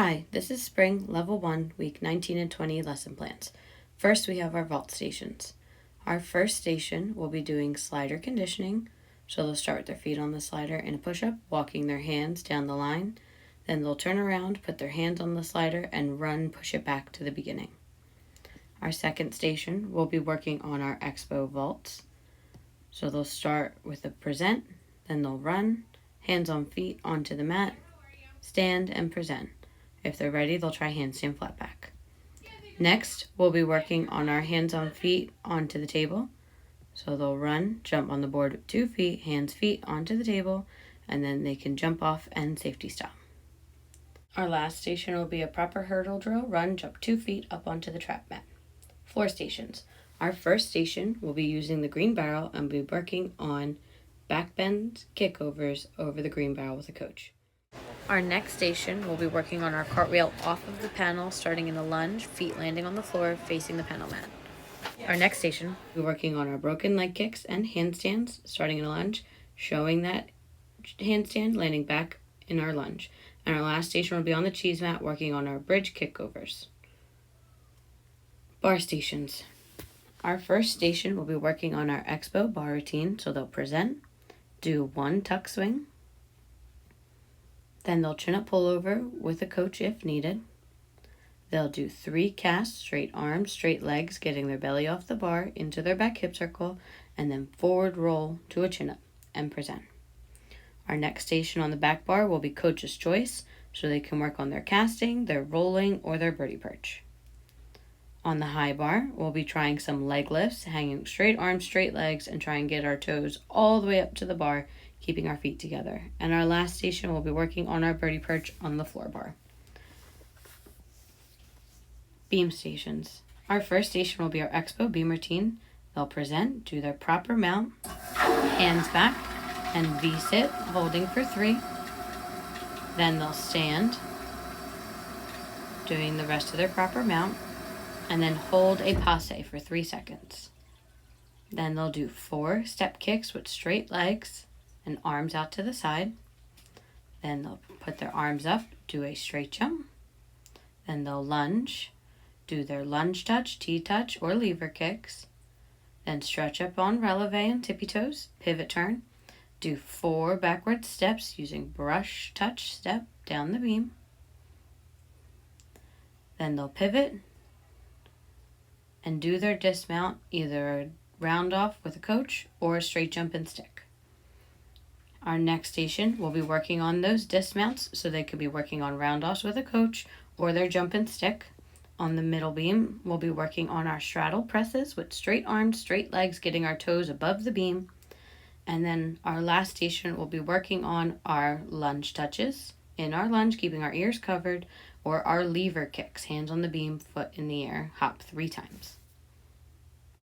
Hi, this is Spring, Level 1, Week 19 and 20 lesson plans. First, we have our vault stations. Our first station will be doing slider conditioning. So they'll start with their feet on the slider in a push-up, walking their hands down the line. Then they'll turn around, put their hands on the slider, and run, push it back to the beginning. Our second station will be working on our expo vaults. So they'll start with a present, then they'll run, hands on feet onto the mat, stand, and present. If they're ready, they'll try handstand flat back. Next, we'll be working on our hands on feet onto the table. So they'll run, jump on the board with 2 feet, hands, feet onto the table, and then they can jump off and safety stop. Our last station will be a proper hurdle drill, run, jump 2 feet up onto the trap mat. Floor stations. Our first station will be using the green barrel and be working on back bends, kickovers over the green barrel with a coach. Our next station will be working on our cartwheel off of the panel, starting in a lunge, feet landing on the floor, facing the panel mat. Our next station will be working on our broken leg kicks and handstands, starting in a lunge, showing that handstand, landing back in our lunge. And our last station will be on the cheese mat, working on our bridge kickovers. Bar stations. Our first station will be working on our expo bar routine, so they'll present, do 1 tuck swing, then they'll chin up pullover with a coach if needed. They'll do 3 casts, straight arms, straight legs, getting their belly off the bar into their back hip circle, and then forward roll to a chin up and present. Our next station on the back bar will be coach's choice, so they can work on their casting, their rolling, or their birdie perch. On the high bar, we'll be trying some leg lifts, hanging straight arms, straight legs, and try and get our toes all the way up to the bar, keeping our feet together. And our last station will be working on our birdie perch on the floor bar. Beam stations. Our first station will be our expo beam routine. They'll present, do their proper mount, hands back, and V-sit, holding for 3. Then they'll stand, doing the rest of their proper mount, and then hold a passe for 3 seconds. Then they'll do 4 step kicks with straight legs and arms out to the side. Then they'll put their arms up, do a straight jump. Then they'll lunge, do their lunge touch, T-touch, or lever kicks. Then stretch up on releve and tippy toes, pivot turn. Do 4 backward steps using brush, touch, step down the beam. Then they'll pivot and do their dismount, either a round off with a coach or a straight jump and stick. Our next station will be working on those dismounts, so they could be working on round offs with a coach or their jump and stick. On the middle beam, we'll be working on our straddle presses with straight arms, straight legs, getting our toes above the beam. And then our last station will be working on our lunge touches, in our lunge, keeping our ears covered, or our lever kicks, hands on the beam, foot in the air, hop 3 times.